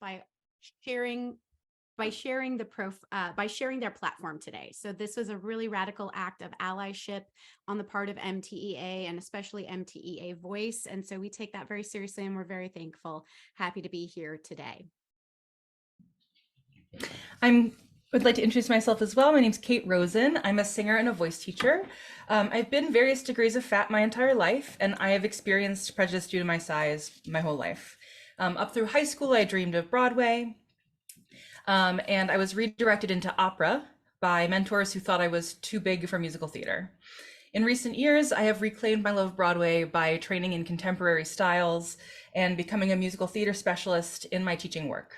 by sharing by sharing their platform today. So this was a really radical act of allyship on the part of MTEA and especially MTEA Voice. And so we take that very seriously and we're very thankful, happy to be here today. I would like to introduce myself as well. My name's Kate Rosen. I'm a singer and a voice teacher. I've been various degrees of fat my entire life, and I have experienced prejudice due to my size my whole life. Up through high school, I dreamed of Broadway, and I was redirected into opera by mentors who thought I was too big for musical theater. In recent years, I have reclaimed my love of Broadway by training in contemporary styles and becoming a musical theater specialist in my teaching work.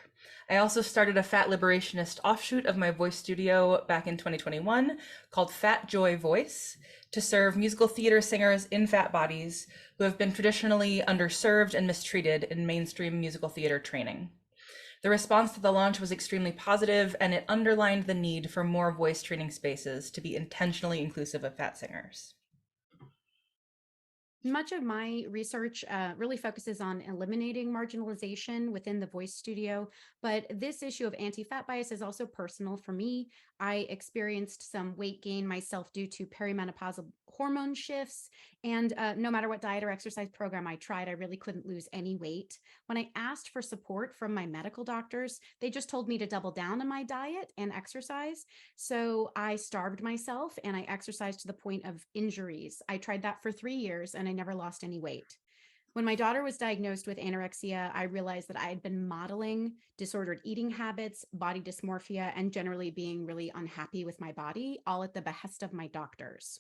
I also started a fat liberationist offshoot of my voice studio back in 2021 called Fat Joy Voice to serve musical theater singers in fat bodies who have been traditionally underserved and mistreated in mainstream musical theater training. The response to the launch was extremely positive, and it underlined the need for more voice training spaces to be intentionally inclusive of fat singers. Much of my research really focuses on eliminating marginalization within the voice studio, but this issue of anti-fat bias is also personal for me. I experienced some weight gain myself due to perimenopausal hormone shifts, and no matter what diet or exercise program I tried, I really couldn't lose any weight. When I asked for support from my medical doctors, they just told me to double down on my diet and exercise. So I starved myself and I exercised to the point of injuries. I tried that for 3 years and I never lost any weight. When my daughter was diagnosed with anorexia, I realized that I had been modeling disordered eating habits, body dysmorphia, and generally being really unhappy with my body, all at the behest of my doctors.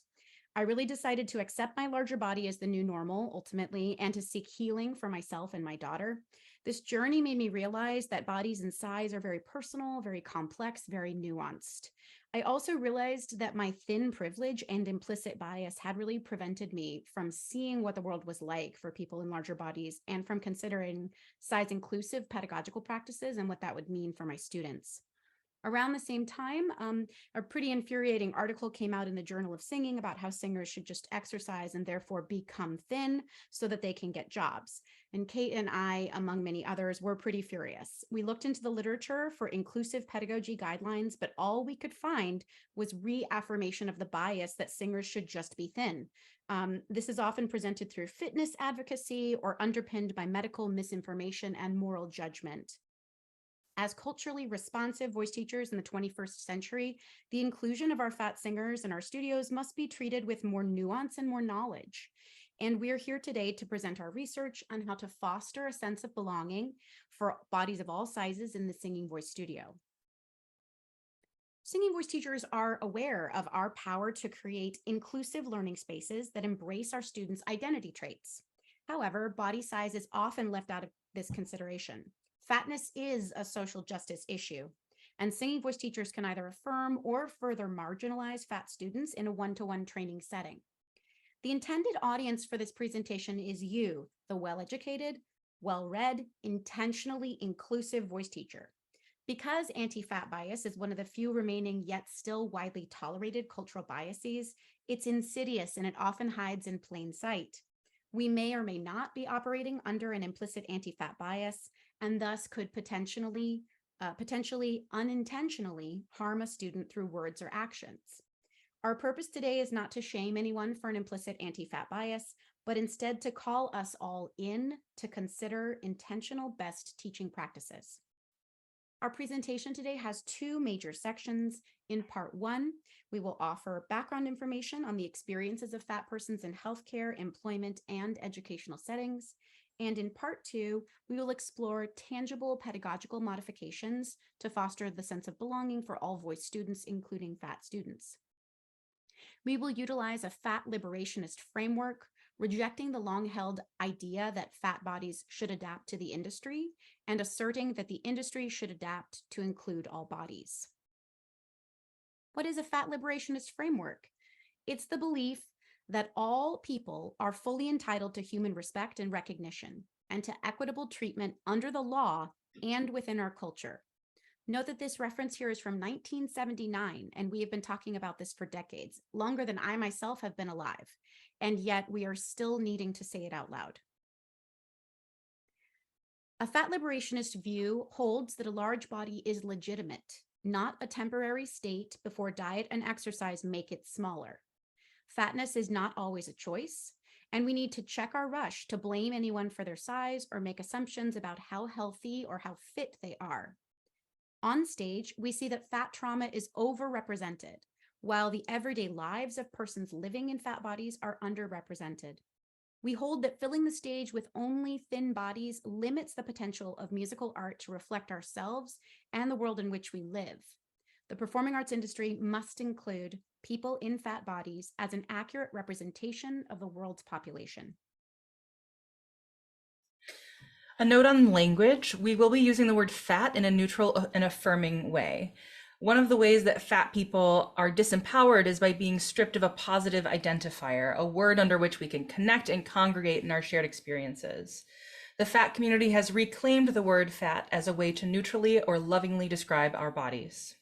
I really decided to accept my larger body as the new normal, ultimately, and to seek healing for myself and my daughter. This journey made me realize that bodies and size are very personal, very complex, very nuanced. I also realized that my thin privilege and implicit bias had really prevented me from seeing what the world was like for people in larger bodies and from considering size-inclusive pedagogical practices and what that would mean for my students. Around the same time, a pretty infuriating article came out in the Journal of Singing about how singers should just exercise and therefore become thin so that they can get jobs. And Kate and I, among many others, were pretty furious. We looked into the literature for inclusive pedagogy guidelines, but all we could find was reaffirmation of the bias that singers should just be thin. This is often presented through fitness advocacy or underpinned by medical misinformation and moral judgment. As culturally responsive voice teachers in the 21st century, the inclusion of our fat singers in our studios must be treated with more nuance and more knowledge. And we're here today to present our research on how to foster a sense of belonging for bodies of all sizes in the singing voice studio. Singing voice teachers are aware of our power to create inclusive learning spaces that embrace our students' identity traits. However, body size is often left out of this consideration. Fatness is a social justice issue, and singing voice teachers can either affirm or further marginalize fat students in a one-to-one training setting. The intended audience for this presentation is you, the well-educated, well-read, intentionally inclusive voice teacher. Because anti-fat bias is one of the few remaining yet still widely tolerated cultural biases, it's insidious and it often hides in plain sight. We may or may not be operating under an implicit anti-fat bias, and thus could potentially unintentionally harm a student through words or actions. Our purpose today is not to shame anyone for an implicit anti-fat bias, but instead to call us all in to consider intentional best teaching practices. Our presentation today has 2 major sections. In part 1, we will offer background information on the experiences of fat persons in healthcare, employment, and educational settings. And in part 2, we will explore tangible pedagogical modifications to foster the sense of belonging for all voice students, including fat students. We will utilize a fat liberationist framework, rejecting the long-held idea that fat bodies should adapt to the industry and asserting that the industry should adapt to include all bodies. What is a fat liberationist framework? It's the belief that all people are fully entitled to human respect and recognition, and to equitable treatment under the law and within our culture. Note that this reference here is from 1979, and we have been talking about this for decades, longer than I myself have been alive, and yet we are still needing to say it out loud. A fat liberationist view holds that a large body is legitimate, not a temporary state before diet and exercise make it smaller. Fatness is not always a choice, and we need to check our rush to blame anyone for their size or make assumptions about how healthy or how fit they are. On stage, we see that fat trauma is overrepresented, while the everyday lives of persons living in fat bodies are underrepresented. We hold that filling the stage with only thin bodies limits the potential of musical art to reflect ourselves and the world in which we live. The performing arts industry must include people in fat bodies as an accurate representation of the world's population. A note on language, we will be using the word fat in a neutral and affirming way. One of the ways that fat people are disempowered is by being stripped of a positive identifier, a word under which we can connect and congregate in our shared experiences. The fat community has reclaimed the word fat as a way to neutrally or lovingly describe our bodies.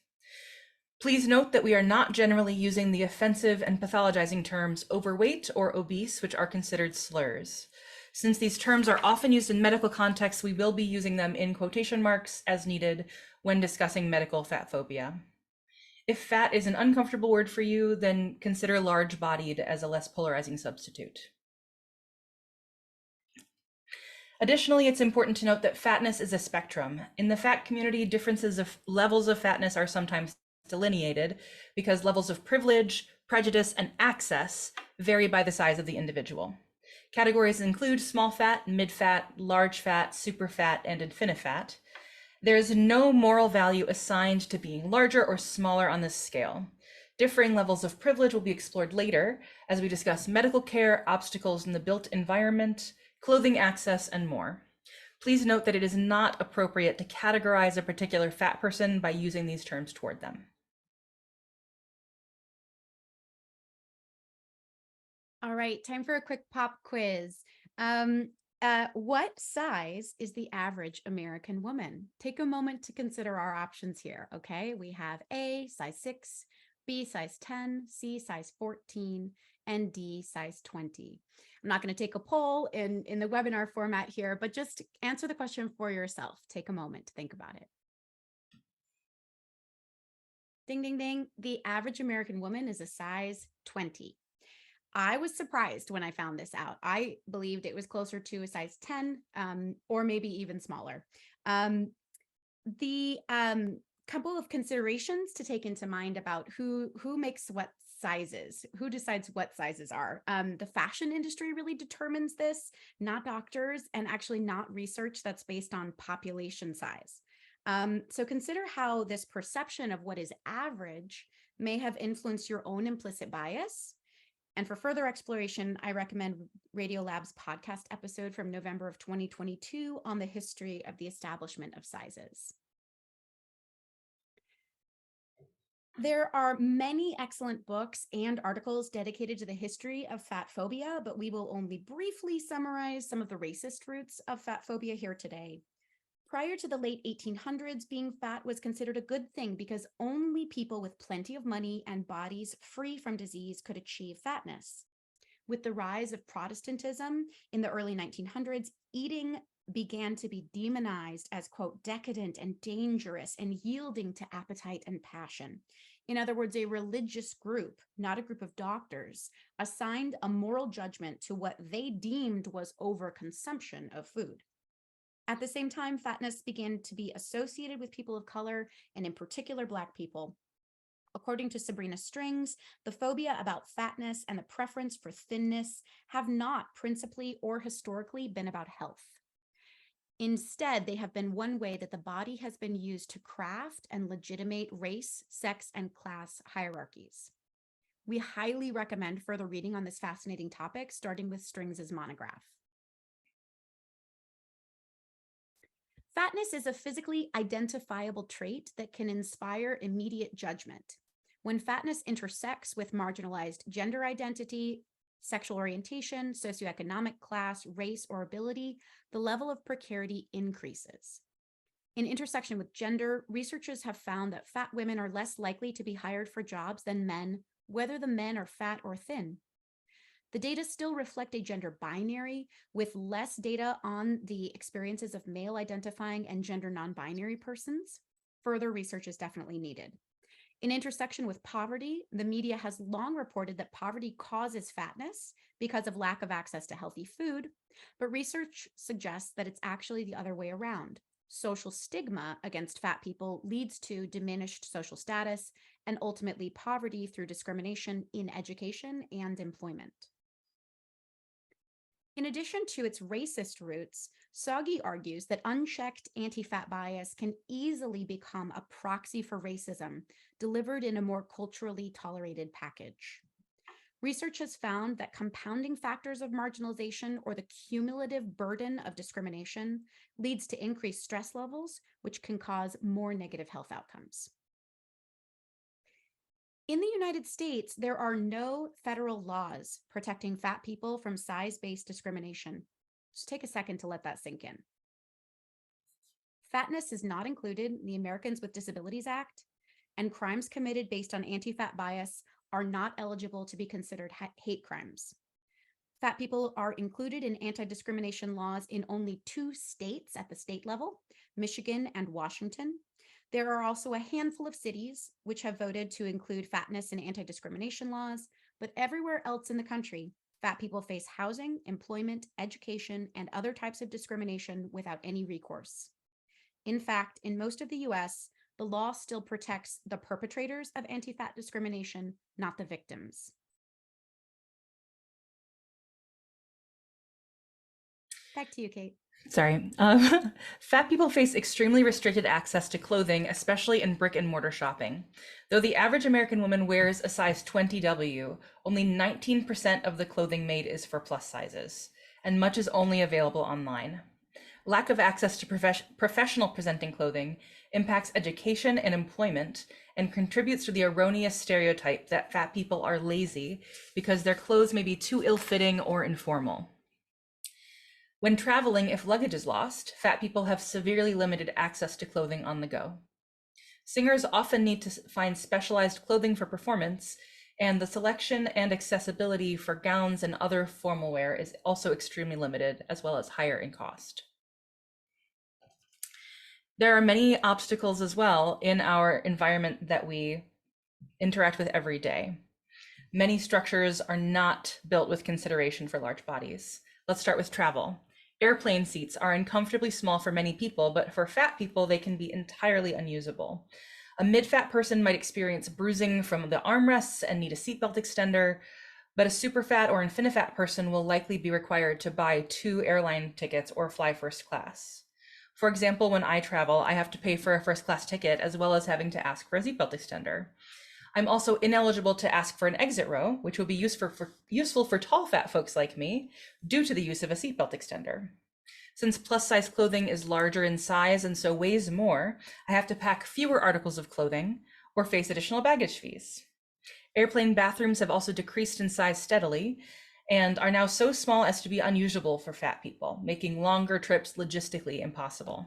Please note that we are not generally using the offensive and pathologizing terms overweight or obese, which are considered slurs. Since these terms are often used in medical contexts, we will be using them in quotation marks as needed when discussing medical fat phobia. If fat is an uncomfortable word for you, then consider large-bodied as a less polarizing substitute. Additionally, it's important to note that fatness is a spectrum. In the fat community, differences of levels of fatness are sometimes delineated because levels of privilege, prejudice, and access vary by the size of the individual. Categories include small fat, mid fat, large fat, super fat, and infinifat. There is no moral value assigned to being larger or smaller on this scale. Differing levels of privilege will be explored later as we discuss medical care, obstacles in the built environment, clothing access, and more. Please note that it is not appropriate to categorize a particular fat person by using these terms toward them. All right, time for a quick pop quiz. What size is the average American woman? Take a moment to consider our options here, okay? We have A, size 6, B, size 10, C, size 14, and D, size 20. I'm not going to take a poll in the webinar format here, but just answer the question for yourself. Take a moment to think about it. Ding, ding, ding. The average American woman is a size 20. I was surprised when I found this out. I believed it was closer to a size 10 or maybe even smaller. The couple of considerations to take into mind about who makes what sizes, who decides what sizes are. The fashion industry really determines this, not doctors, and actually not research that's based on population size. So consider how this perception of what is average may have influenced your own implicit bias. And for further exploration, I recommend Radiolab's podcast episode from November of 2022 on the history of the establishment of sizes. There are many excellent books and articles dedicated to the history of fat phobia, but we will only briefly summarize some of the racist roots of fat phobia here today. Prior to the late 1800s, being fat was considered a good thing because only people with plenty of money and bodies free from disease could achieve fatness. With the rise of Protestantism in the early 1900s, eating began to be demonized as, quote, decadent and dangerous and yielding to appetite and passion. In other words, a religious group, not a group of doctors, assigned a moral judgment to what they deemed was overconsumption of food. At the same time, fatness began to be associated with people of color, and in particular, Black people. According to Sabrina Strings, the phobia about fatness and the preference for thinness have not principally or historically been about health. Instead, they have been one way that the body has been used to craft and legitimate race, sex, and class hierarchies. We highly recommend further reading on this fascinating topic, starting with Strings' monograph. Fatness is a physically identifiable trait that can inspire immediate judgment. When fatness intersects with marginalized gender identity, sexual orientation, socioeconomic class, race, or ability, the level of precarity increases. In intersection with gender, researchers have found that fat women are less likely to be hired for jobs than men, whether the men are fat or thin. The data still reflect a gender binary with less data on the experiences of male identifying and gender non-binary persons. Further research is definitely needed. In intersection with poverty, the media has long reported that poverty causes fatness because of lack of access to healthy food, but research suggests that it's actually the other way around. Social stigma against fat people leads to diminished social status and ultimately poverty through discrimination in education and employment. In addition to its racist roots, Soggy argues that unchecked anti-fat bias can easily become a proxy for racism, delivered in a more culturally tolerated package. Research has found that compounding factors of marginalization or the cumulative burden of discrimination leads to increased stress levels, which can cause more negative health outcomes. In the United States, there are no federal laws protecting fat people from size-based discrimination. Just take a second to let that sink in. Fatness is not included in the Americans with Disabilities Act, and crimes committed based on anti-fat bias are not eligible to be considered hate crimes. Fat people are included in anti-discrimination laws in only 2 states at the state level, Michigan and Washington. There are also a handful of cities which have voted to include fatness in anti-discrimination laws, but everywhere else in the country, fat people face housing, employment, education, and other types of discrimination without any recourse. In fact, in most of the US, the law still protects the perpetrators of anti-fat discrimination, not the victims. Back to you, Kate. Sorry. Fat people face extremely restricted access to clothing, especially in brick and mortar shopping. Though the average American woman wears a size 20W, only 19% of the clothing made is for plus sizes, and much is only available online. Lack of access to professional presenting clothing impacts education and employment and contributes to the erroneous stereotype that fat people are lazy because their clothes may be too ill-fitting or informal. When traveling, if luggage is lost, fat people have severely limited access to clothing on the go. Singers often need to find specialized clothing for performance, and the selection and accessibility for gowns and other formal wear is also extremely limited, as well as higher in cost. There are many obstacles as well in our environment that we interact with every day. Many structures are not built with consideration for large bodies. Let's start with travel. Airplane seats are uncomfortably small for many people, but for fat people, they can be entirely unusable. A mid-fat person might experience bruising from the armrests and need a seatbelt extender, but a super fat or infinifat person will likely be required to buy 2 airline tickets or fly first class. For example, when I travel, I have to pay for a first class ticket as well as having to ask for a seatbelt extender. I'm also ineligible to ask for an exit row, which will be useful for tall fat folks like me due to the use of a seatbelt extender. Since plus size clothing is larger in size and so weighs more, I have to pack fewer articles of clothing or face additional baggage fees. Airplane bathrooms have also decreased in size steadily and are now so small as to be unusable for fat people, making longer trips logistically impossible.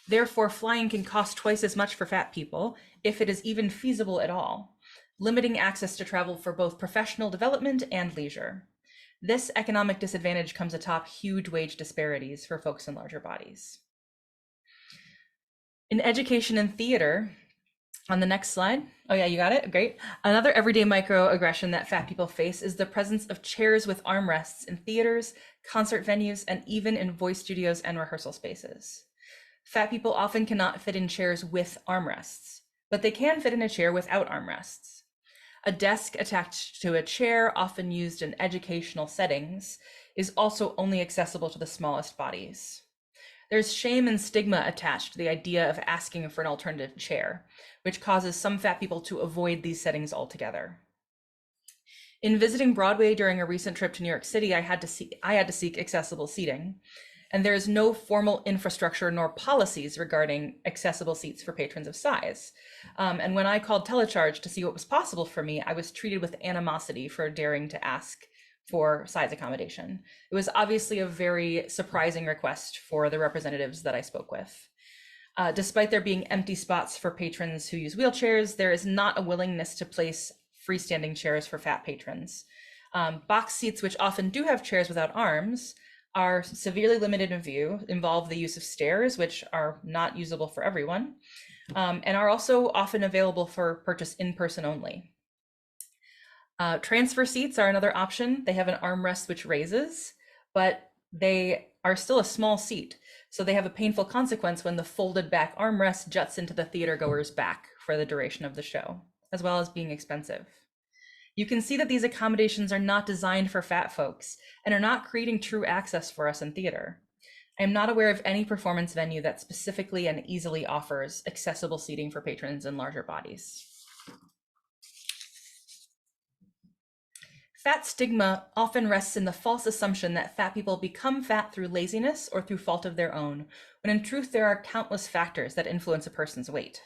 Therefore, flying can cost twice as much for fat people, if it is even feasible at all, limiting access to travel for both professional development and leisure. This economic disadvantage comes atop huge wage disparities for folks in larger bodies. In education and theater, on the next slide. Oh yeah, you got it, great. Another everyday microaggression that fat people face is the presence of chairs with armrests in theaters, concert venues, and even in voice studios and rehearsal spaces. Fat people often cannot fit in chairs with armrests, but they can fit in a chair without armrests. A desk attached to a chair, often used in educational settings, is also only accessible to the smallest bodies. There's shame and stigma attached to the idea of asking for an alternative chair, which causes some fat people to avoid these settings altogether. In visiting Broadway during a recent trip to New York City, I had to seek accessible seating. And there is no formal infrastructure nor policies regarding accessible seats for patrons of size. And when I called Telecharge to see what was possible for me, I was treated with animosity for daring to ask for size accommodation. It was obviously a very surprising request for the representatives that I spoke with. Despite there being empty spots for patrons who use wheelchairs, there is not a willingness to place freestanding chairs for fat patrons. Box seats, which often do have chairs without arms, are severely limited in view, involve the use of stairs, which are not usable for everyone, and are also often available for purchase in person only. Transfer seats are another option. They have an armrest which raises, but they are still a small seat. So they have a painful consequence when the folded back armrest juts into the theater goer's back for the duration of the show, as well as being expensive. You can see that these accommodations are not designed for fat folks and are not creating true access for us in theater. I am not aware of any performance venue that specifically and easily offers accessible seating for patrons in larger bodies. Fat stigma often rests in the false assumption that fat people become fat through laziness or through fault of their own, when in truth there are countless factors that influence a person's weight.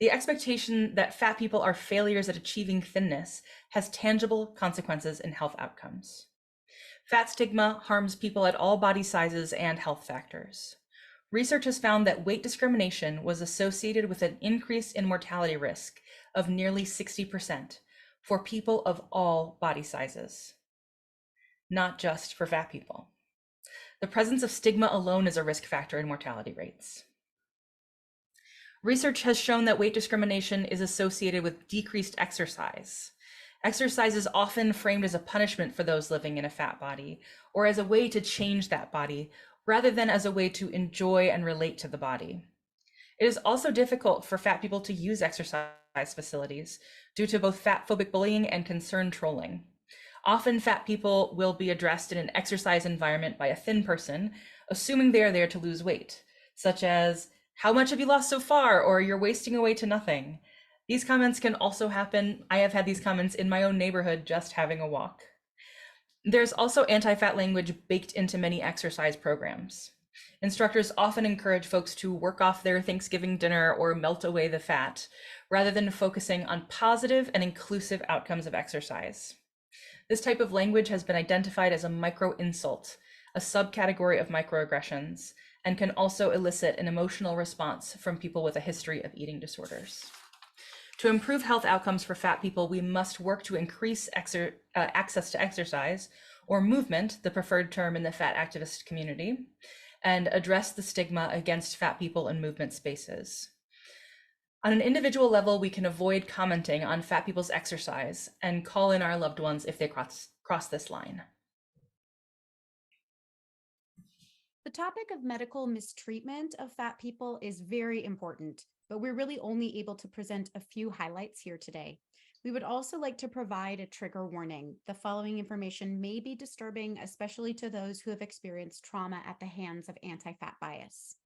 The expectation that fat people are failures at achieving thinness has tangible consequences in health outcomes. Fat stigma harms people at all body sizes and health factors. Research has found that weight discrimination was associated with an increase in mortality risk of nearly 60% for people of all body sizes, not just for fat people. The presence of stigma alone is a risk factor in mortality rates. Research has shown that weight discrimination is associated with decreased exercise. Exercise is often framed as a punishment for those living in a fat body, or as a way to change that body, rather than as a way to enjoy and relate to the body. It is also difficult for fat people to use exercise facilities due to both fat-phobic bullying and concern trolling. Often fat people will be addressed in an exercise environment by a thin person, assuming they are there to lose weight, such as, "How much have you lost so far?" or "You're wasting away to nothing." These comments can also happen. I have had these comments in my own neighborhood just having a walk. There's also anti-fat language baked into many exercise programs. Instructors often encourage folks to work off their Thanksgiving dinner or melt away the fat, rather than focusing on positive and inclusive outcomes of exercise. This type of language has been identified as a micro-insult, a subcategory of microaggressions, and can also elicit an emotional response from people with a history of eating disorders. To improve health outcomes for fat people, we must work to increase access to exercise, or movement, the preferred term in the fat activist community, and address the stigma against fat people in movement spaces. On an individual level, we can avoid commenting on fat people's exercise and call in our loved ones if they cross this line. The topic of medical mistreatment of fat people is very important, but we're really only able to present a few highlights here today. We would also like to provide a trigger warning. The following information may be disturbing, especially to those who have experienced trauma at the hands of anti-fat bias.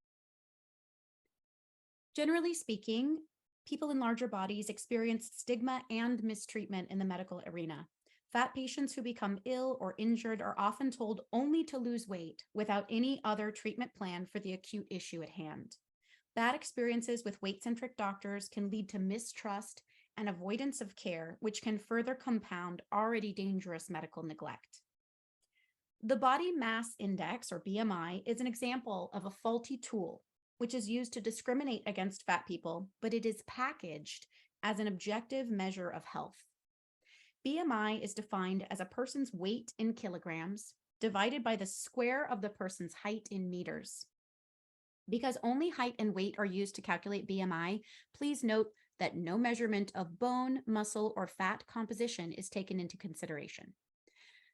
Generally speaking, people in larger bodies experience stigma and mistreatment in the medical arena. Fat patients who become ill or injured are often told only to lose weight without any other treatment plan for the acute issue at hand. Bad experiences with weight-centric doctors can lead to mistrust and avoidance of care, which can further compound already dangerous medical neglect. The Body Mass Index, or BMI, is an example of a faulty tool which is used to discriminate against fat people, but it is packaged as an objective measure of health. BMI is defined as a person's weight in kilograms divided by the square of the person's height in meters. Because only height and weight are used to calculate BMI, please note that no measurement of bone, muscle, or fat composition is taken into consideration.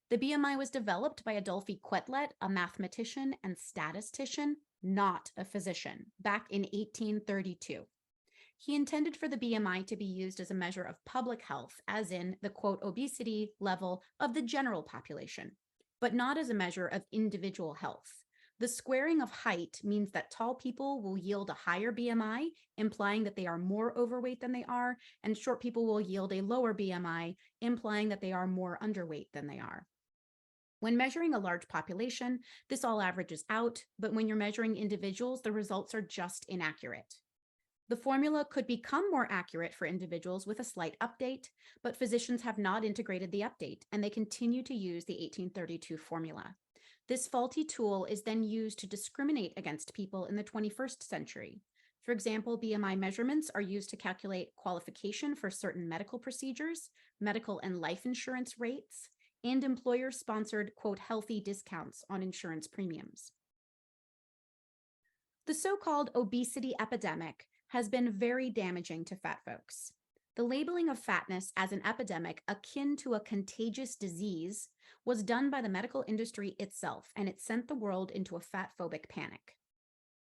The BMI was developed by Adolphe Quetelet, a mathematician and statistician, not a physician, back in 1832. He intended for the BMI to be used as a measure of public health, as in the quote obesity level of the general population, but not as a measure of individual health. The squaring of height means that tall people will yield a higher BMI, implying that they are more overweight than they are, and short people will yield a lower BMI, implying that they are more underweight than they are. When measuring a large population, this all averages out, but when you're measuring individuals, the results are just inaccurate. The formula could become more accurate for individuals with a slight update, but physicians have not integrated the update, and they continue to use the 1832 formula. This faulty tool is then used to discriminate against people in the 21st century. For example, BMI measurements are used to calculate qualification for certain medical procedures, medical and life insurance rates, and employer-sponsored, quote, healthy discounts on insurance premiums. The so-called obesity epidemic has been very damaging to fat folks. The labeling of fatness as an epidemic akin to a contagious disease was done by the medical industry itself, and it sent the world into a fat-phobic panic.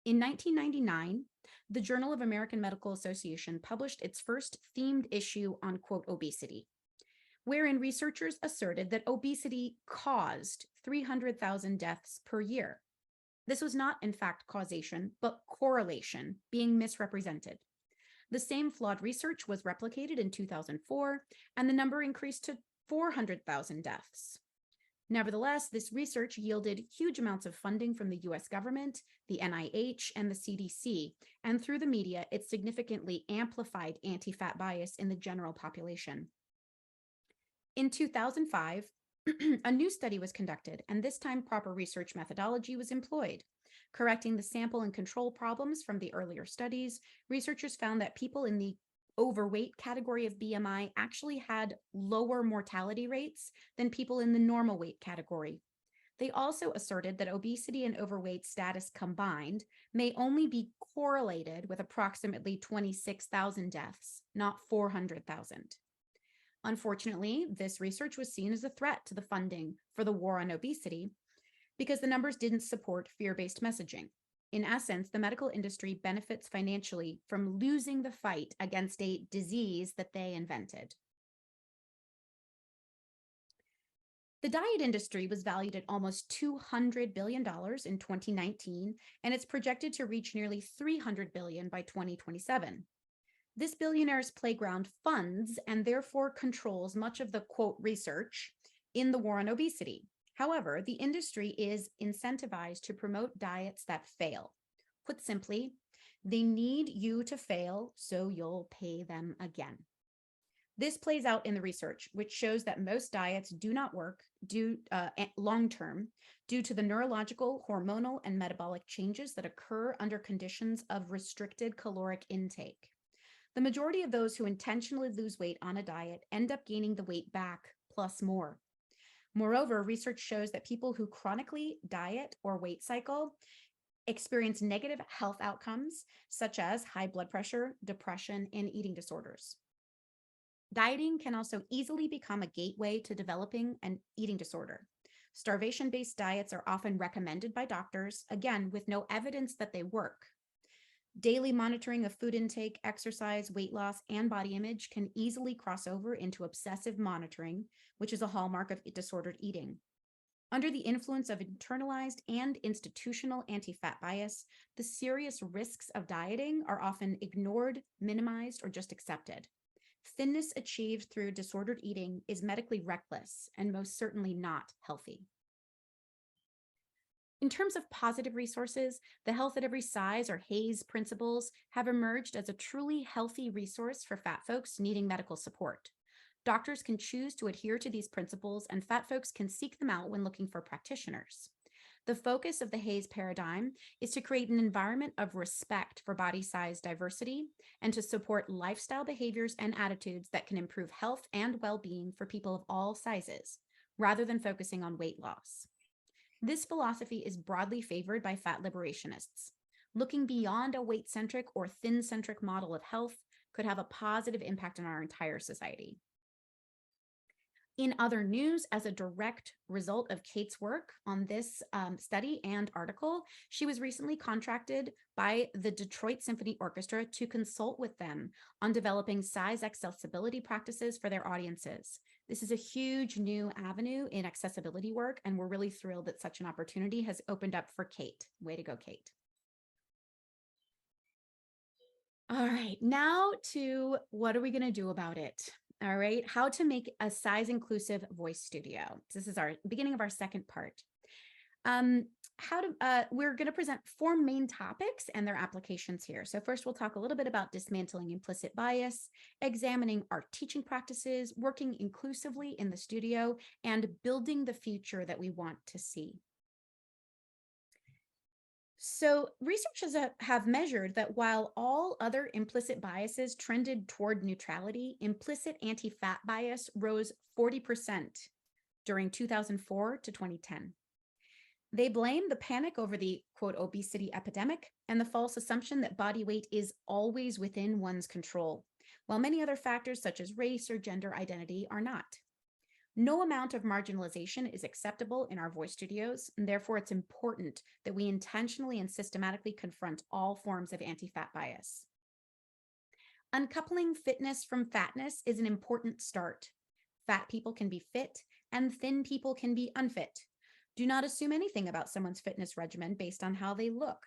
In 1999, the Journal of American Medical Association published its first themed issue on, quote, obesity, wherein researchers asserted that obesity caused 300,000 deaths per year. This was not, in fact, causation, but correlation being misrepresented. The same flawed research was replicated in 2004, and the number increased to 400,000 deaths. Nevertheless, this research yielded huge amounts of funding from the US government, the NIH, and the CDC, and through the media, it significantly amplified anti-fat bias in the general population. In 2005, a new study was conducted, and this time proper research methodology was employed. Correcting the sample and control problems from the earlier studies, researchers found that people in the overweight category of BMI actually had lower mortality rates than people in the normal weight category. They also asserted that obesity and overweight status combined may only be correlated with approximately 26,000 deaths, not 400,000. Unfortunately, this research was seen as a threat to the funding for the war on obesity because the numbers didn't support fear-based messaging. In essence, the medical industry benefits financially from losing the fight against a disease that they invented. The diet industry was valued at almost $200 billion in 2019, and it's projected to reach nearly $300 billion by 2027. This billionaire's playground funds and therefore controls much of the, quote, research in the war on obesity. However, the industry is incentivized to promote diets that fail. Put simply, they need you to fail so you'll pay them again. This plays out in the research, which shows that most diets do not work long-term due to the neurological, hormonal, and metabolic changes that occur under conditions of restricted caloric intake. The majority of those who intentionally lose weight on a diet end up gaining the weight back plus more. Moreover, research shows that people who chronically diet or weight cycle experience negative health outcomes, such as high blood pressure, depression, and eating disorders. Dieting can also easily become a gateway to developing an eating disorder. Starvation-based diets are often recommended by doctors, again, with no evidence that they work. Daily monitoring of food intake, exercise, weight loss, and body image can easily cross over into obsessive monitoring, which is a hallmark of disordered eating. Under the influence of internalized and institutional anti-fat bias, the serious risks of dieting are often ignored, minimized, or just accepted. Thinness achieved through disordered eating is medically reckless and most certainly not healthy. In terms of positive resources, the Health at Every Size, or HAES principles, have emerged as a truly healthy resource for fat folks needing medical support. Doctors can choose to adhere to these principles, and fat folks can seek them out when looking for practitioners. The focus of the HAES paradigm is to create an environment of respect for body size diversity and to support lifestyle behaviors and attitudes that can improve health and well-being for people of all sizes, rather than focusing on weight loss. This philosophy is broadly favored by fat liberationists. Looking beyond a weight-centric or thin-centric model of health could have a positive impact on our entire society. In other news, as a direct result of Kate's work on this study and article, she was recently contracted by the Detroit Symphony Orchestra to consult with them on developing size accessibility practices for their audiences. This is a huge new avenue in accessibility work, and we're really thrilled that such an opportunity has opened up for Kate. Way to go, Kate. All right, now to what are we going to do about it? All right, how to make a size-inclusive voice studio. This is our beginning of our second part. We're going to present 4 main topics and their applications here. So first, we'll talk a little bit about dismantling implicit bias, examining our teaching practices, working inclusively in the studio, and building the future that we want to see. So researchers have measured that while all other implicit biases trended toward neutrality, implicit anti-fat bias rose 40% during 2004 to 2010. They blame the panic over the, quote, obesity epidemic and the false assumption that body weight is always within one's control, while many other factors such as race or gender identity are not. No amount of marginalization is acceptable in our voice studios, and therefore it's important that we intentionally and systematically confront all forms of anti-fat bias. Uncoupling fitness from fatness is an important start. Fat people can be fit, and thin people can be unfit. Do not assume anything about someone's fitness regimen based on how they look.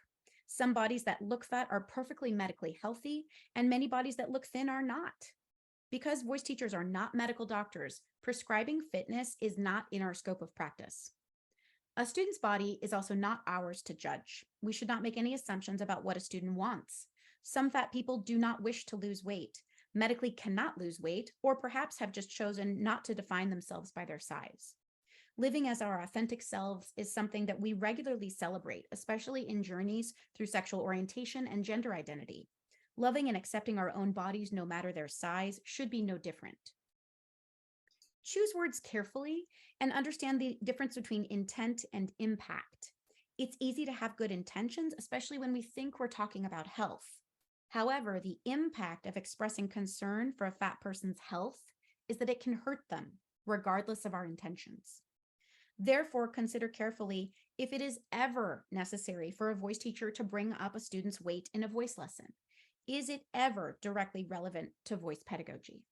Some bodies that look fat are perfectly medically healthy, and many bodies that look thin are not. Because voice teachers are not medical doctors, prescribing fitness is not in our scope of practice. A student's body is also not ours to judge. We should not make any assumptions about what a student wants. Some fat people do not wish to lose weight, medically cannot lose weight, or perhaps have just chosen not to define themselves by their size. Living as our authentic selves is something that we regularly celebrate, especially in journeys through sexual orientation and gender identity. Loving and accepting our own bodies, no matter their size, should be no different. Choose words carefully and understand the difference between intent and impact. It's easy to have good intentions, especially when we think we're talking about health. However, the impact of expressing concern for a fat person's health is that it can hurt them, regardless of our intentions. Therefore, consider carefully if it is ever necessary for a voice teacher to bring up a student's weight in a voice lesson. Is it ever directly relevant to voice pedagogy?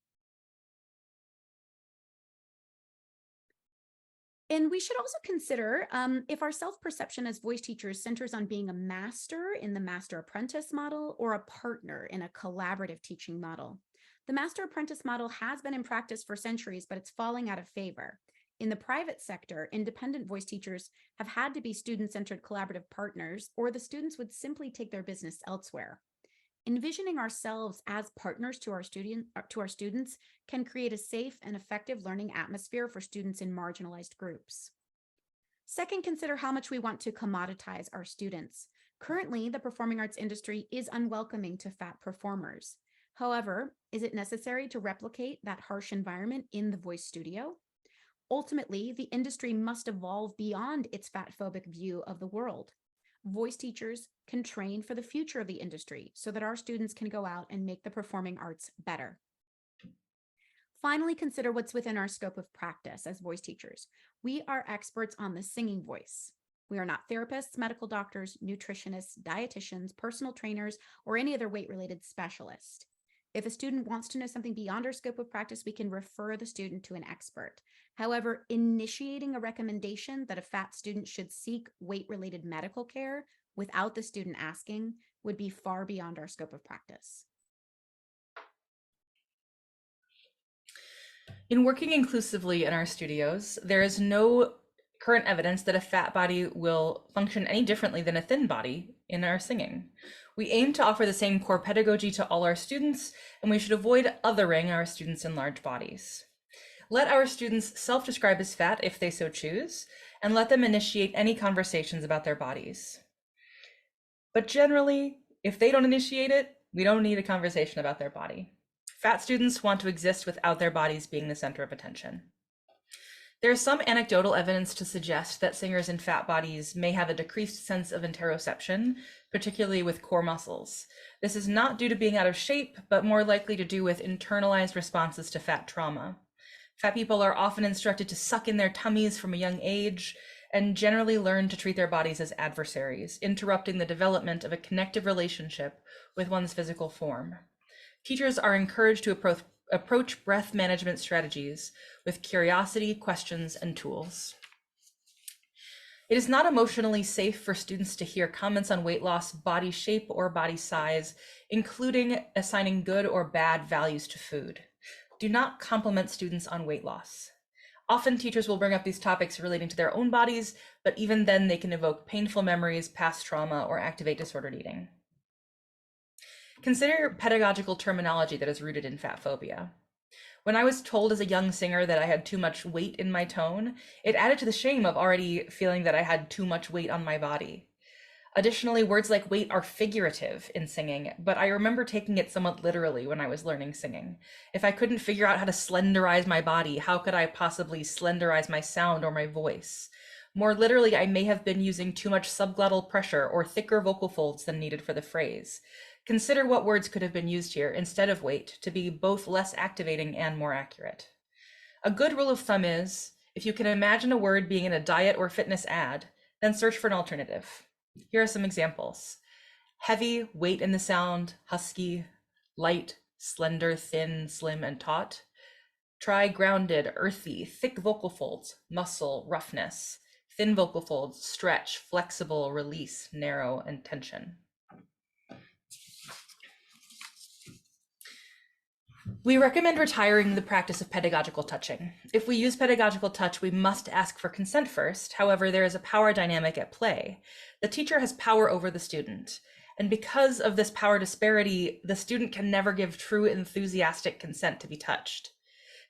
And we should also consider if our self-perception as voice teachers centers on being a master in the Master-Apprentice model or a partner in a collaborative teaching model. The Master-Apprentice model has been in practice for centuries, but it's falling out of favor. In the private sector, independent voice teachers have had to be student-centered collaborative partners, or the students would simply take their business elsewhere. Envisioning ourselves as partners to our students can create a safe and effective learning atmosphere for students in marginalized groups. Second, consider how much we want to commoditize our students. Currently, the performing arts industry is unwelcoming to fat performers. However, is it necessary to replicate that harsh environment in the voice studio? Ultimately, the industry must evolve beyond its fat-phobic view of the world. Voice teachers can train for the future of the industry so that our students can go out and make the performing arts better. Finally, consider what's within our scope of practice as voice teachers. We are experts on the singing voice. We are not therapists, medical doctors, nutritionists, dietitians, personal trainers, or any other weight-related specialist. If a student wants to know something beyond our scope of practice, we can refer the student to an expert. However, initiating a recommendation that a fat student should seek weight-related medical care without the student asking would be far beyond our scope of practice. In working inclusively in our studios, there is no current evidence that a fat body will function any differently than a thin body in our singing. We aim to offer the same core pedagogy to all our students, and we should avoid othering our students in large bodies. Let our students self-describe as fat if they so choose, and let them initiate any conversations about their bodies. But generally, if they don't initiate it, we don't need a conversation about their body. Fat students want to exist without their bodies being the center of attention. There is some anecdotal evidence to suggest that singers in fat bodies may have a decreased sense of interoception, particularly with core muscles. This is not due to being out of shape, but more likely to do with internalized responses to fat trauma. Fat people are often instructed to suck in their tummies from a young age and generally learn to treat their bodies as adversaries, interrupting the development of a connective relationship with one's physical form. Teachers are encouraged to approach breath management strategies with curiosity, questions, and tools. It is not emotionally safe for students to hear comments on weight loss, body shape, or body size, including assigning good or bad values to food. Do not compliment students on weight loss. Often teachers will bring up these topics relating to their own bodies, but even then they can evoke painful memories, past trauma, or activate disordered eating. Consider pedagogical terminology that is rooted in fat phobia. When I was told as a young singer that I had too much weight in my tone, it added to the shame of already feeling that I had too much weight on my body. Additionally, words like weight are figurative in singing, but I remember taking it somewhat literally when I was learning singing. If I couldn't figure out how to slenderize my body, how could I possibly slenderize my sound or my voice? More literally, I may have been using too much subglottal pressure or thicker vocal folds than needed for the phrase. Consider what words could have been used here instead of weight to be both less activating and more accurate. A good rule of thumb is, if you can imagine a word being in a diet or fitness ad, then search for an alternative. Here are some examples. Heavy, weight in the sound, husky. Light, slender, thin, slim, and taut. Try grounded, earthy, thick vocal folds, muscle, roughness. Thin vocal folds, stretch, flexible, release, narrow, and tension. We recommend retiring the practice of pedagogical touching. If we use pedagogical touch, we must ask for consent first. However, there is a power dynamic at play. The teacher has power over the student. And because of this power disparity, the student can never give true enthusiastic consent to be touched.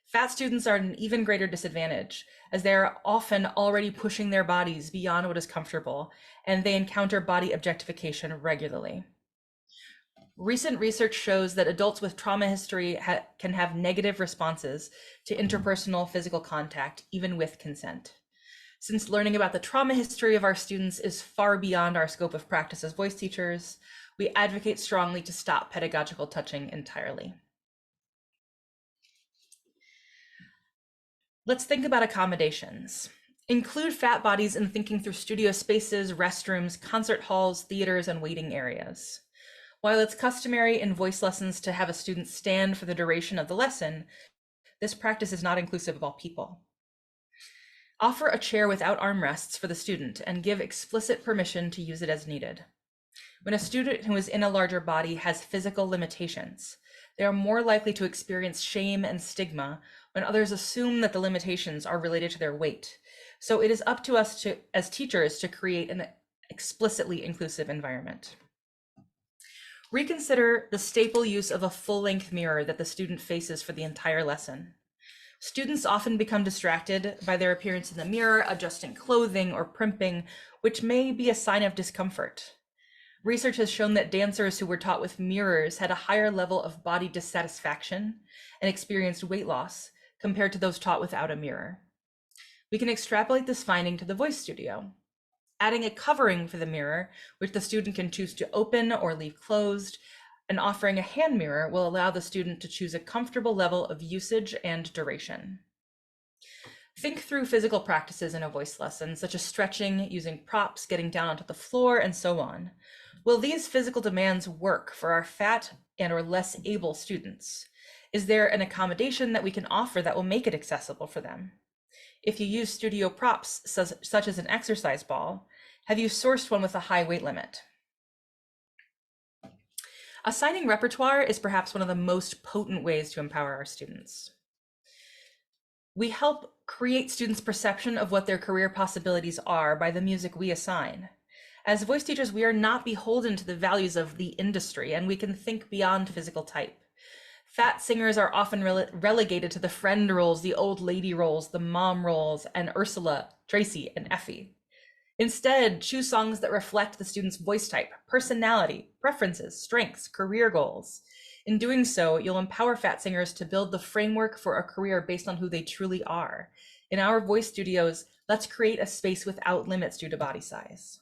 Fat students are at an even greater disadvantage, as they are often already pushing their bodies beyond what is comfortable, and they encounter body objectification regularly. Recent research shows that adults with trauma history can have negative responses to interpersonal physical contact, even with consent. Since learning about the trauma history of our students is far beyond our scope of practice as voice teachers, we advocate strongly to stop pedagogical touching entirely. Let's think about accommodations. Include fat bodies in thinking through studio spaces, restrooms, concert halls, theaters, and waiting areas. While it's customary in voice lessons to have a student stand for the duration of the lesson, this practice is not inclusive of all people. Offer a chair without armrests for the student and give explicit permission to use it as needed. When a student who is in a larger body has physical limitations, they are more likely to experience shame and stigma when others assume that the limitations are related to their weight. So it is up to us as teachers to create an explicitly inclusive environment. Reconsider the staple use of a full-length mirror that the student faces for the entire lesson. Students often become distracted by their appearance in the mirror, adjusting clothing or primping, which may be a sign of discomfort. Research has shown that dancers who were taught with mirrors had a higher level of body dissatisfaction and experienced weight loss compared to those taught without a mirror. We can extrapolate this finding to the voice studio. Adding a covering for the mirror, which the student can choose to open or leave closed, and offering a hand mirror will allow the student to choose a comfortable level of usage and duration. Think through physical practices in a voice lesson, such as stretching, using props, getting down onto the floor, and so on. Will these physical demands work for our fat and or less able students? Is there an accommodation that we can offer that will make it accessible for them? If you use studio props, such as an exercise ball, have you sourced one with a high weight limit? Assigning repertoire is perhaps one of the most potent ways to empower our students. We help create students' perception of what their career possibilities are by the music we assign. As voice teachers, we are not beholden to the values of the industry, and we can think beyond physical type. Fat singers are often relegated to the friend roles, the old lady roles, the mom roles, and Ursula, Tracy, and Effie. Instead, choose songs that reflect the student's voice type, personality, preferences, strengths, career goals. In doing so, you'll empower fat singers to build the framework for a career based on who they truly are. In our voice studios, let's create a space without limits due to body size.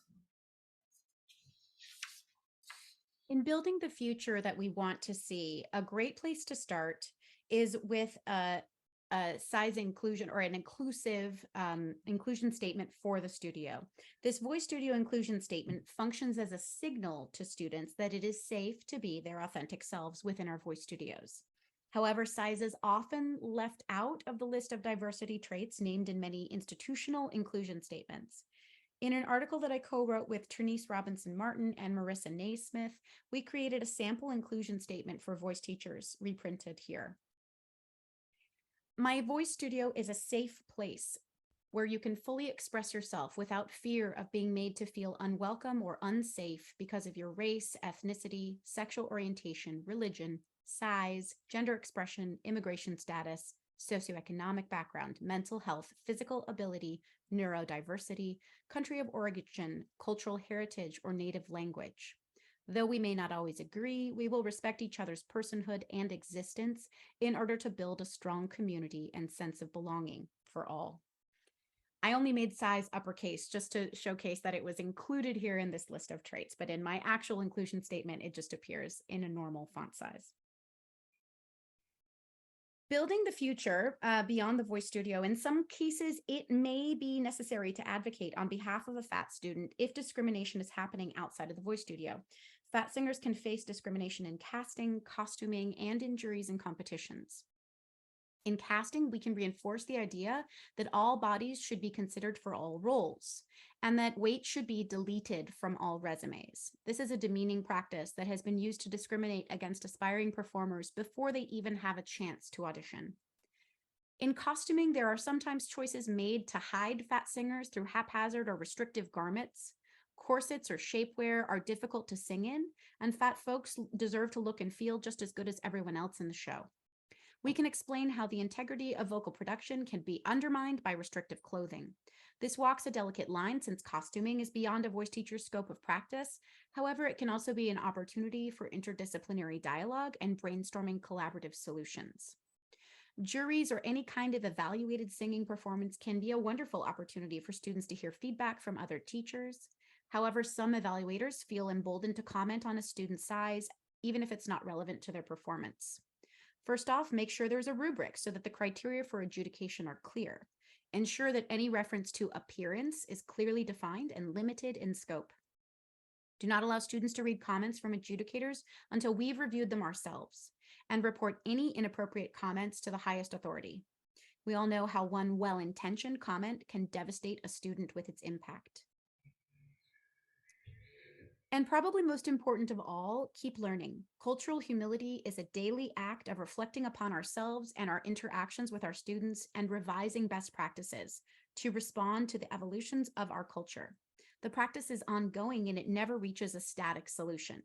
In building the future that we want to see, a great place to start is with a size inclusion or an inclusive inclusion statement for the studio. This voice studio inclusion statement functions as a signal to students that it is safe to be their authentic selves within our voice studios. However, size is often left out of the list of diversity traits named in many institutional inclusion statements. In an article that I co-wrote with Trinice Robinson Martin and Marissa Naismith, we created a sample inclusion statement for voice teachers, reprinted here. My voice studio is a safe place where you can fully express yourself without fear of being made to feel unwelcome or unsafe because of your race, ethnicity, sexual orientation, religion, size, gender expression, immigration status, socioeconomic background, mental health, physical ability, neurodiversity, country of origin, cultural heritage, or native language. Though we may not always agree, we will respect each other's personhood and existence in order to build a strong community and sense of belonging for all. I only made size uppercase just to showcase that it was included here in this list of traits, but in my actual inclusion statement, it just appears in a normal font size. Building the future beyond the voice studio, in some cases, it may be necessary to advocate on behalf of a FAT student if discrimination is happening outside of the voice studio. FAT singers can face discrimination in casting, costuming, and in juries and competitions. In casting, we can reinforce the idea that all bodies should be considered for all roles, and that weight should be deleted from all resumes. This is a demeaning practice that has been used to discriminate against aspiring performers before they even have a chance to audition. In costuming, there are sometimes choices made to hide fat singers through haphazard or restrictive garments. Corsets or shapewear are difficult to sing in, and fat folks deserve to look and feel just as good as everyone else in the show. We can explain how the integrity of vocal production can be undermined by restrictive clothing. This walks a delicate line since costuming is beyond a voice teacher's scope of practice. However, it can also be an opportunity for interdisciplinary dialogue and brainstorming collaborative solutions. Juries or any kind of evaluated singing performance can be a wonderful opportunity for students to hear feedback from other teachers. However, some evaluators feel emboldened to comment on a student's size, even if it's not relevant to their performance. First off, make sure there's a rubric so that the criteria for adjudication are clear. Ensure that any reference to appearance is clearly defined and limited in scope. Do not allow students to read comments from adjudicators until we've reviewed them ourselves, and report any inappropriate comments to the highest authority. We all know how one well-intentioned comment can devastate a student with its impact. And probably most important of all, keep learning. Cultural humility is a daily act of reflecting upon ourselves and our interactions with our students and revising best practices to respond to the evolutions of our culture. The practice is ongoing and it never reaches a static solution.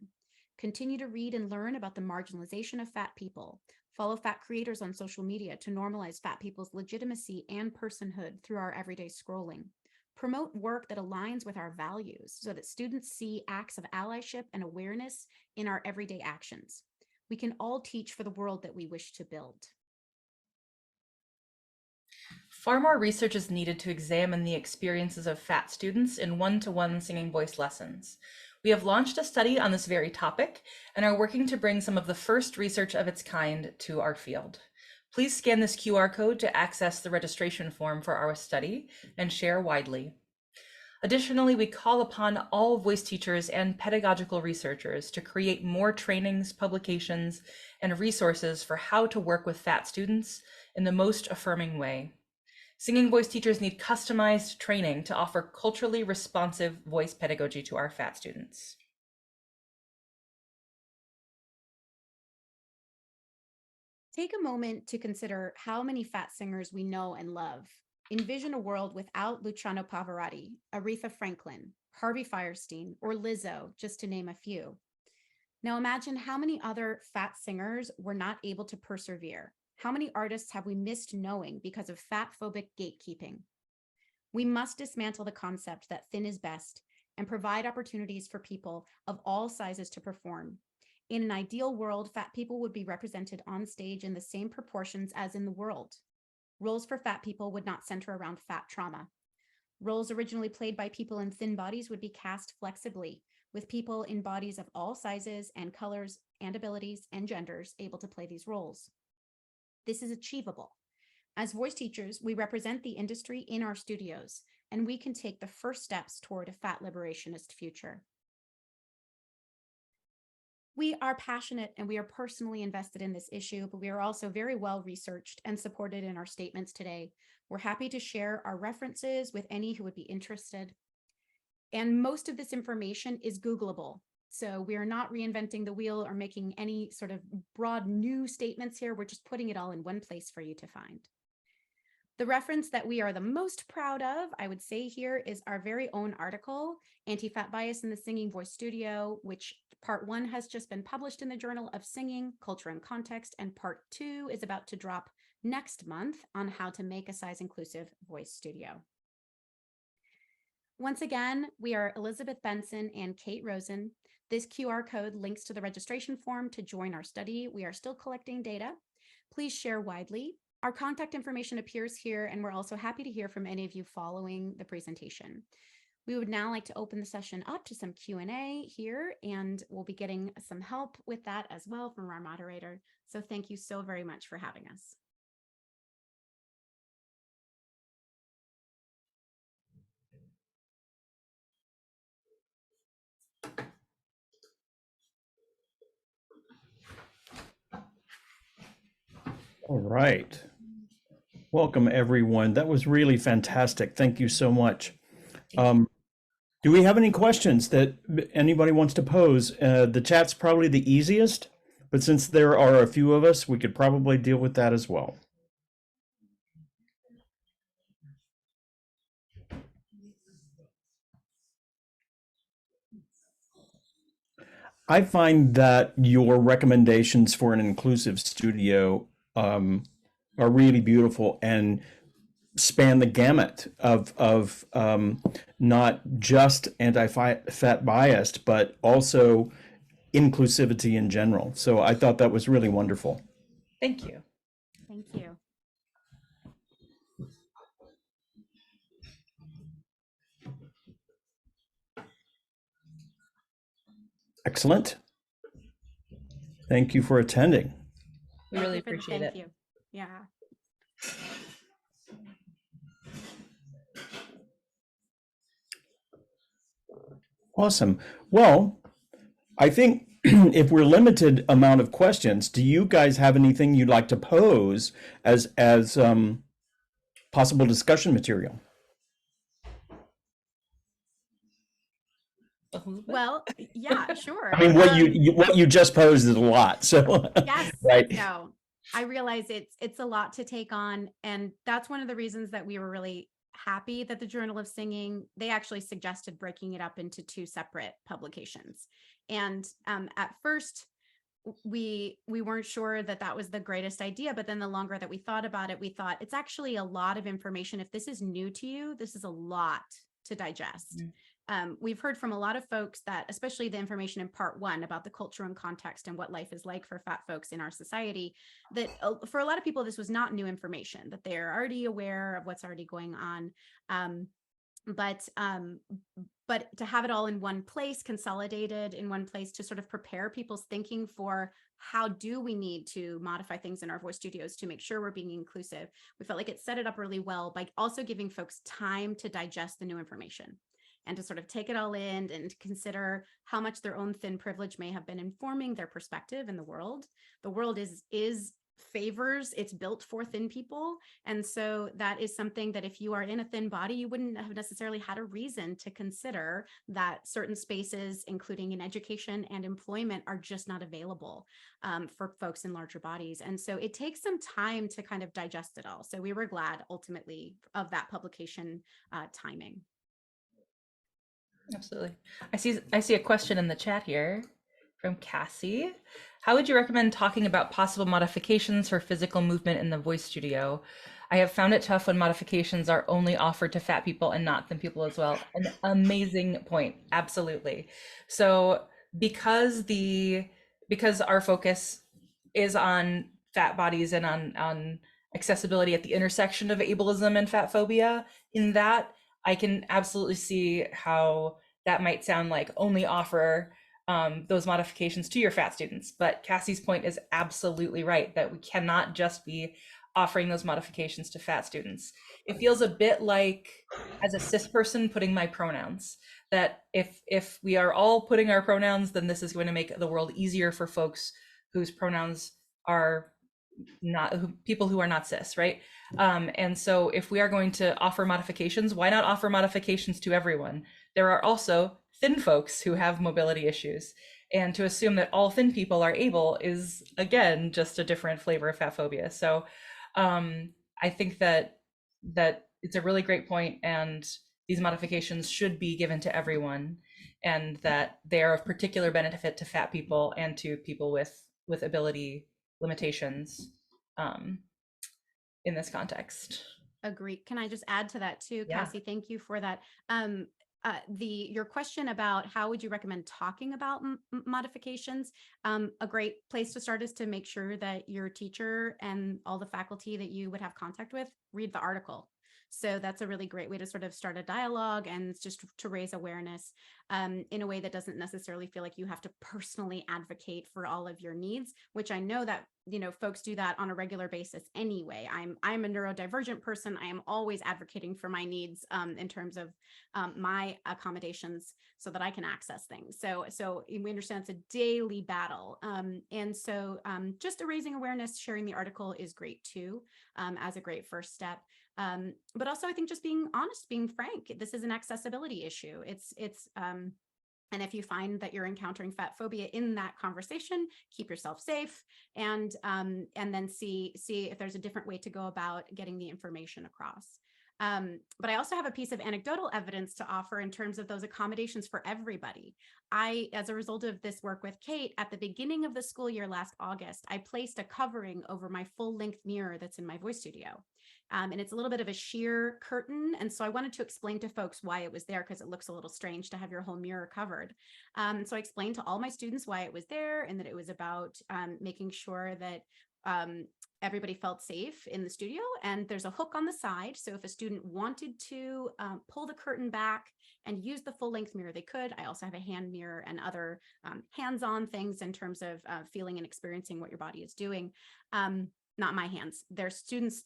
Continue to read and learn about the marginalization of fat people. Follow fat creators on social media to normalize fat people's legitimacy and personhood through our everyday scrolling. Promote work that aligns with our values so that students see acts of allyship and awareness in our everyday actions. We can all teach for the world that we wish to build. Far more research is needed to examine the experiences of fat students in one-to-one singing voice lessons. We have launched a study on this very topic and are working to bring some of the first research of its kind to our field. Please scan this QR code to access the registration form for our study and share widely. Additionally, we call upon all voice teachers and pedagogical researchers to create more trainings, publications, and resources for how to work with fat students in the most affirming way. Singing voice teachers need customized training to offer culturally responsive voice pedagogy to our fat students. Take a moment to consider how many fat singers we know and love. Envision a world without Luciano Pavarotti, Aretha Franklin, Harvey Firestein, or Lizzo, just to name a few. Now imagine how many other fat singers were not able to persevere. How many artists have we missed knowing because of fat-phobic gatekeeping? We must dismantle the concept that thin is best and provide opportunities for people of all sizes to perform. In an ideal world, fat people would be represented on stage in the same proportions as in the world. Roles for fat people would not center around fat trauma. Roles originally played by people in thin bodies would be cast flexibly, with people in bodies of all sizes and colors and abilities and genders able to play these roles. This is achievable. As voice teachers, we represent the industry in our studios, and we can take the first steps toward a fat liberationist future. We are passionate and we are personally invested in this issue, but we are also very well researched and supported in our statements today. We're happy to share our references with any who would be interested. And most of this information is Googleable. So we are not reinventing the wheel or making any sort of broad new statements here. We're just putting it all in one place for you to find. The reference that we are the most proud of, I would say here, is our very own article, Anti-Fat Bias in the Singing Voice Studio, which part 1 has just been published in the Journal of Singing, Culture and Context, and part 2 is about to drop next month on how to make a size inclusive voice studio. Once again, we are Elizabeth Benson and Kate Rosen. This QR code links to the registration form to join our study. We are still collecting data. Please share widely. Our contact information appears here, and we're also happy to hear from any of you following the presentation. We would now like to open the session up to some Q&A here, and we'll be getting some help with that as well from our moderator. So thank you so very much for having us. All right. Welcome, everyone. That was really fantastic. Thank you so much. Do we have any questions that anybody wants to pose? The chat's probably the easiest, but since there are a few of us, we could probably deal with that as well. I find that your recommendations for an inclusive studio are really beautiful and span the gamut of not just anti-fat biased, but also inclusivity in general. So I thought that was really wonderful. Thank you. Thank you. Excellent. Thank you for attending. We really appreciate it. Thank you. Yeah. Awesome. Well, I think if we're limited amount of questions, do you guys have anything you'd like to pose as possible discussion material? Well, yeah, sure. I mean, what you just posed is a lot. So yes, right. No, I realize it's a lot to take on, and that's one of the reasons that we were really happy that the Journal of Singing, they actually suggested breaking it up into 2 separate publications. And at first, we weren't sure that that was the greatest idea, but then the longer that we thought about it, we thought it's actually a lot of information. If this is new to you, this is a lot to digest. We've heard from a lot of folks that, especially the information in part 1 about the culture and context and what life is like for fat folks in our society, that for a lot of people, this was not new information, that they're already aware of what's already going on. But to have it all in one place, consolidated in one place, to sort of prepare people's thinking for how do we need to modify things in our voice studios to make sure we're being inclusive, we felt like it set it up really well by also giving folks time to digest the new information and to sort of take it all in and consider how much their own thin privilege may have been informing their perspective in the world. The world is favors, it's built for thin people. And so that is something that if you are in a thin body, you wouldn't have necessarily had a reason to consider that certain spaces, including in education and employment, are just not available for folks in larger bodies. And so it takes some time to kind of digest it all. So we were glad ultimately of that publication timing. Absolutely. I see a question in the chat here from Cassie. How would you recommend talking about possible modifications for physical movement in the voice studio? I have found it tough when modifications are only offered to fat people and not thin people as well. An amazing point. Absolutely. So because our focus is on fat bodies and on accessibility at the intersection of ableism and fat phobia, in that I can absolutely see how that might sound like only offer those modifications to your fat students. But Cassie's point is absolutely right, that we cannot just be offering those modifications to fat students. It feels a bit like, as a cis person, putting my pronouns, that if we are all putting our pronouns, then this is going to make the world easier for folks whose pronouns are not people who are not cis, right? And so if we are going to offer modifications, why not offer modifications to everyone? There are also thin folks who have mobility issues, and to assume that all thin people are able is, again, just a different flavor of fat phobia. So I think that it's a really great point, and these modifications should be given to everyone, and that they are of particular benefit to fat people and to people with ability limitations. in this context. Agree. Can I just add to that too, Yeah. Cassie? Thank you for that. Your question about how would you recommend talking about modifications? A great place to start is to make sure that your teacher and all the faculty that you would have contact with read the article. So that's a really great way to sort of start a dialogue and just to raise awareness in a way that doesn't necessarily feel like you have to personally advocate for all of your needs, which I know that, you know, folks do that on a regular basis anyway. I'm a neurodivergent person. I am always advocating for my needs in terms of my accommodations so that I can access things. So we understand it's a daily battle. And so just raising awareness, sharing the article is great too, as a great first step. But also I think just being honest, being frank, this is an accessibility issue. And if you find that you're encountering fat phobia in that conversation, keep yourself safe and then see if there's a different way to go about getting the information across. But I also have a piece of anecdotal evidence to offer in terms of those accommodations for everybody. As a result of this work with Kate, at the beginning of the school year last August, I placed a covering over my full-length mirror that's in my voice studio. And it's a little bit of a sheer curtain. And so I wanted to explain to folks why it was there because it looks a little strange to have your whole mirror covered. So I explained to all my students why it was there and that it was about making sure that everybody felt safe in the studio. And there's a hook on the side. So if a student wanted to pull the curtain back and use the full length mirror, they could. I also have a hand mirror and other hands-on things in terms of feeling and experiencing what your body is doing. Not my hands. Their students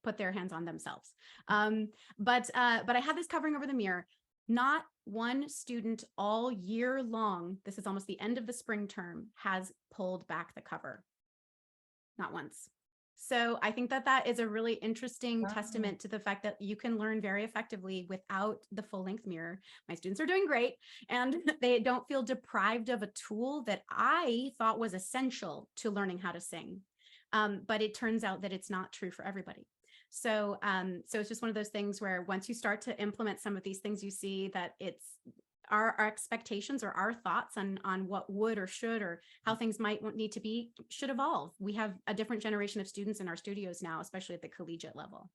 put their hands on themselves. But I had this covering over the mirror. Not one student all year long, this is almost the end of the spring term, has pulled back the cover. Not once. So I think that that is a really interesting testament to the fact that you can learn very effectively without the full length mirror. My students are doing great and they don't feel deprived of a tool that I thought was essential to learning how to sing. But it turns out that it's not true for everybody. So it's just one of those things where once you start to implement some of these things, you see that it's our expectations or our thoughts on what would or should or how things might need to be should evolve. We have a different generation of students in our studios now, especially at the collegiate level.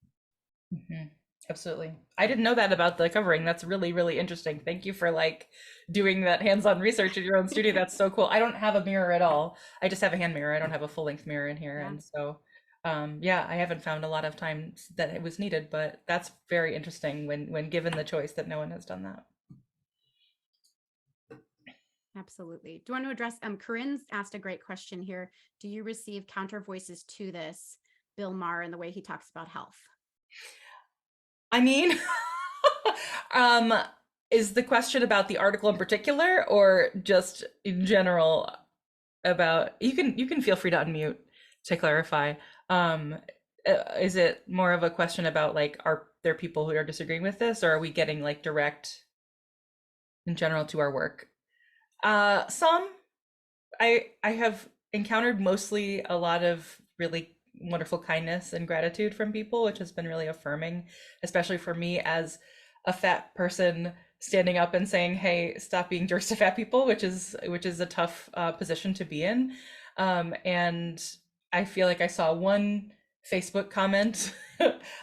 Mm-hmm. Absolutely. I didn't know that about the covering. That's really, really interesting. Thank you for like doing that hands-on research in your own studio. That's so cool. I don't have a mirror at all. I just have a hand mirror. I don't have a full-length mirror in here. Yeah. And so yeah, I haven't found a lot of times that it was needed, but that's very interesting when given the choice that no one has done that. Absolutely. Do you want to address, Corinne's asked a great question here. Do you receive counter voices to this, Bill Maher, and the way he talks about health? I mean, is the question about the article in particular or just in general about, you can feel free to unmute to clarify. Is it more of a question about like, are there people who are disagreeing with this, or are we getting like direct in general to our work? Some, I have encountered mostly a lot of really wonderful kindness and gratitude from people, which has been really affirming, especially for me as a fat person standing up and saying, hey, stop being jerks to fat people, which is a tough position to be in. And I feel like I saw one Facebook comment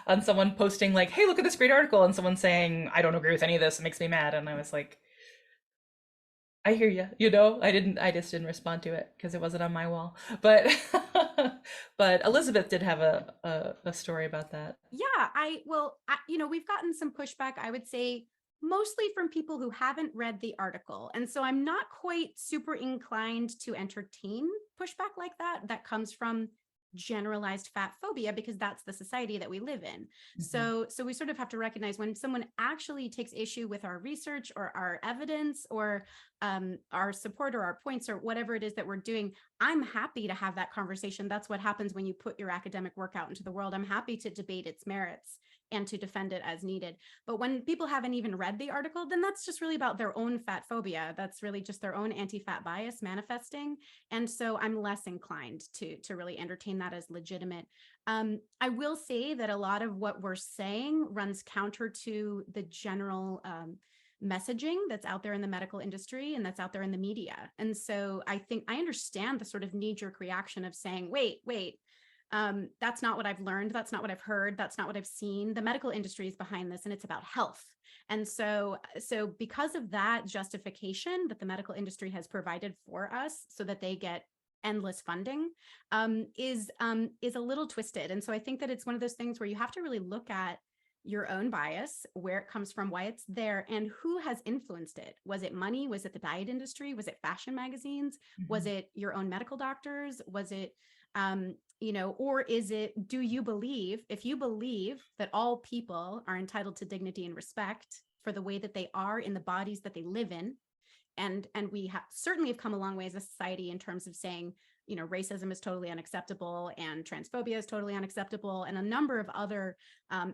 on someone posting like, hey, look at this great article, and someone saying, I don't agree with any of this, it makes me mad. And I was like, I hear you, you know, I just didn't respond to it because it wasn't on my wall. But but Elizabeth did have a story about that. Yeah, you know, we've gotten some pushback, I would say, mostly from people who haven't read the article. And so I'm not quite super inclined to entertain pushback like that. That comes from generalized fat phobia because that's the society that we live in. Mm-hmm. So we sort of have to recognize when someone actually takes issue with our research or our evidence or our support or our points or whatever it is that we're doing, I'm happy to have that conversation. That's what happens when you put your academic work out into the world. I'm happy to debate its merits and to defend it as needed. But when people haven't even read the article, then that's just really about their own fat phobia. That's really just their own anti-fat bias manifesting. And so I'm less inclined to really entertain that as legitimate. I will say that a lot of what we're saying runs counter to the general messaging that's out there in the medical industry and that's out there in the media. And so I think I understand the sort of knee-jerk reaction of saying, wait, That's not what I've learned. That's not what I've heard. That's not what I've seen. The medical industry is behind this, and it's about health. And so because of that justification that the medical industry has provided for us so that they get endless funding, is a little twisted. And so I think that it's one of those things where you have to really look at your own bias, where it comes from, why it's there, and who has influenced it. Was it money? Was it the diet industry? Was it fashion magazines? Was it your own medical doctors? Was it, or is it, do you believe, if you believe that all people are entitled to dignity and respect for the way that they are in the bodies that they live in, and we certainly have come a long way as a society in terms of saying, racism is totally unacceptable and transphobia is totally unacceptable, and a number of other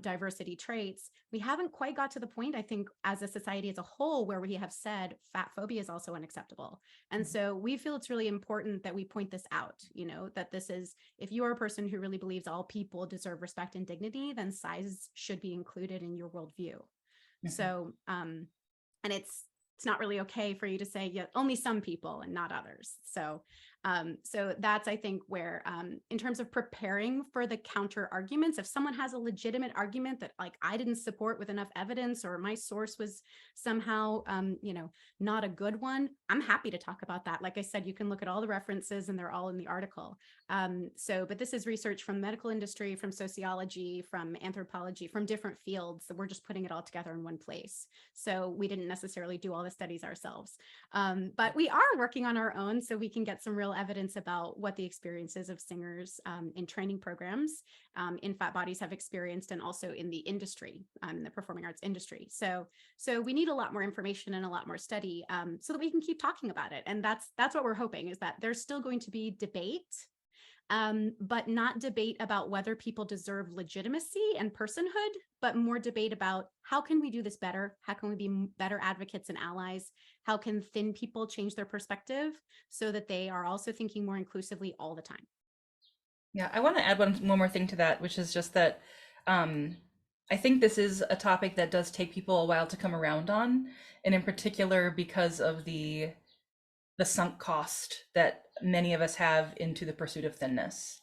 diversity traits. We haven't quite got to the point, I think, as a society as a whole, where we have said fat phobia is also unacceptable. And so we feel it's really important that we point this out, that this is, if you are a person who really believes all people deserve respect and dignity, then size should be included in your worldview. So, and it's not really okay for you to say, yeah, only some people and not others. So that's, I think, where in terms of preparing for the counter arguments, if someone has a legitimate argument that like I didn't support with enough evidence, or my source was somehow, not a good one, I'm happy to talk about that. Like I said, you can look at all the references and they're all in the article. But this is research from the medical industry, from sociology, from anthropology, from different fields. So we're just putting it all together in one place. So we didn't necessarily do all the studies ourselves, but we are working on our own so we can get some real evidence about what the experiences of singers in training programs in fat bodies have experienced, and also in the industry, in the performing arts industry. So we need a lot more information and a lot more study so that we can keep talking about it. And that's what we're hoping, is that there's still going to be debate, but not debate about whether people deserve legitimacy and personhood, but more debate about how can we do this better? How can we be better advocates and allies? How can thin people change their perspective so that they are also thinking more inclusively all the time? Yeah, I want to add one more thing to that, which is just that I think this is a topic that does take people a while to come around on, and in particular because of the sunk cost that many of us have into the pursuit of thinness.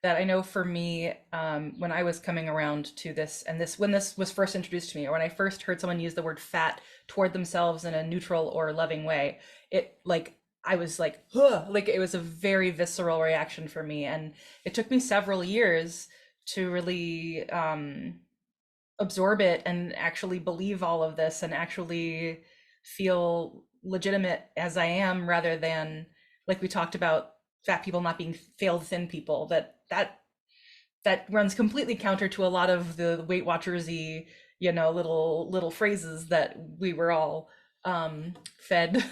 That I know for me, when I was coming around to this, and when this was first introduced to me, or when I first heard someone use the word fat toward themselves in a neutral or loving way, I was like, huh, like it was a very visceral reaction for me. And it took me several years to really absorb it and actually believe all of this and actually feel legitimate as I am, rather than, like we talked about, fat people not being failed thin people. That runs completely counter to a lot of the Weight Watchers-y, little phrases that we were all fed,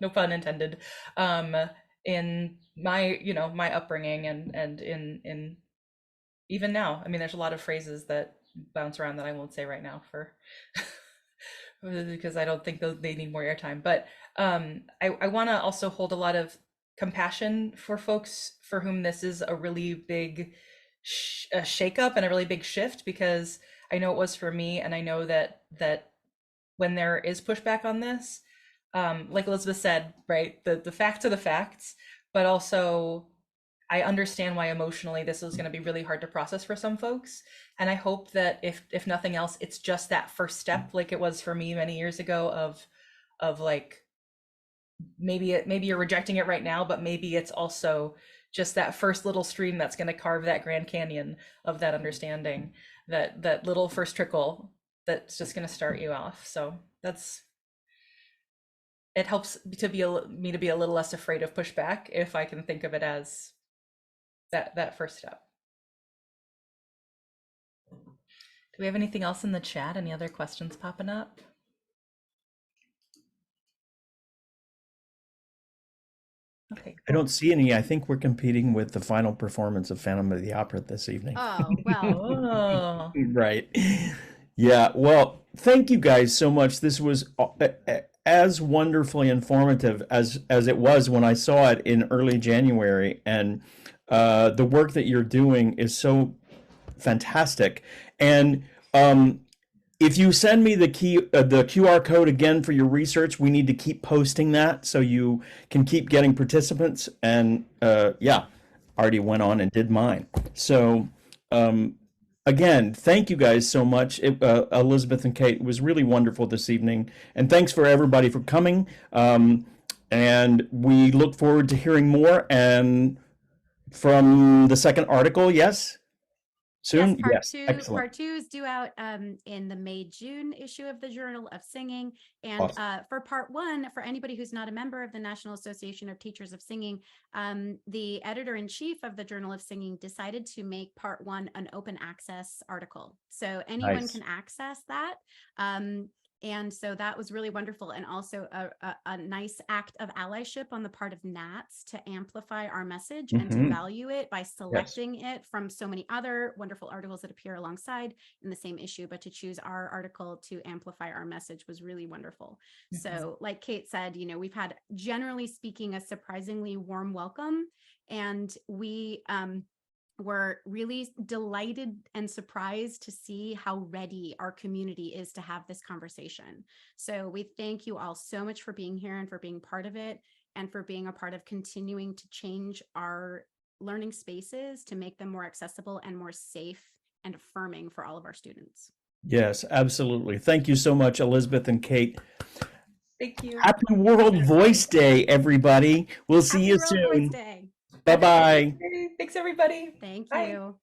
no pun intended, in my upbringing, and in even now. I mean, there's a lot of phrases that bounce around that I won't say right now for because I don't think they need more airtime. But I want to also hold a lot of compassion for folks for whom this is a really big shakeup and a really big shift, because I know it was for me, and I know that when there is pushback on this, like Elizabeth said, right, the facts are the facts, but also I understand why emotionally this is going to be really hard to process for some folks. And I hope that if nothing else, it's just that first step, like it was for me many years ago, of like, maybe you're rejecting it right now, but maybe it's also just that first little stream that's going to carve that Grand Canyon of that understanding, that little first trickle that's just going to start you off. So it helps me to be a little less afraid of pushback if I can think of it as that first step. Do we have anything else in the chat? Any other questions popping up? Okay, cool. I don't see any. I think we're competing with the final performance of Phantom of the Opera this evening. Oh, well. Right. Yeah. Well, thank you guys so much. This was as wonderfully informative as it was when I saw it in early January. And the work that you're doing is so fantastic. And if you send me the QR code again for your research, we need to keep posting that so you can keep getting participants. And yeah, already went on and did mine. So, again, thank you guys so much, Elizabeth and Kate. It was really wonderful this evening, and thanks for everybody for coming. And we look forward to hearing more and from the second article. Yes. Soon? Yes, Yes. Excellent. part two is due out in the May-June issue of the Journal of Singing. And Awesome. for part one, for anybody who's not a member of the National Association of Teachers of Singing, the editor-in-chief of the Journal of Singing decided to make part one an open access article. So anyone Nice. can access that. And so that was really wonderful, and also a nice act of allyship on the part of NATS to amplify our message and to value it by selecting it from so many other wonderful articles that appear alongside in the same issue, but to choose our article to amplify our message was really wonderful. So like Kate said, you know, we've had, generally speaking, a surprisingly warm welcome, and we we're really delighted and surprised to see how ready our community is to have this conversation. So we thank you all so much for being here and for being part of it, and for being a part of continuing to change our learning spaces to make them more accessible and more safe and affirming for all of our students. Yes, absolutely. Thank you so much, Elizabeth and Kate. Thank you. Happy World Voice Day, everybody. We'll see Happy you World Voice soon. Day. Bye-bye. Thanks, everybody. Thank Bye. you.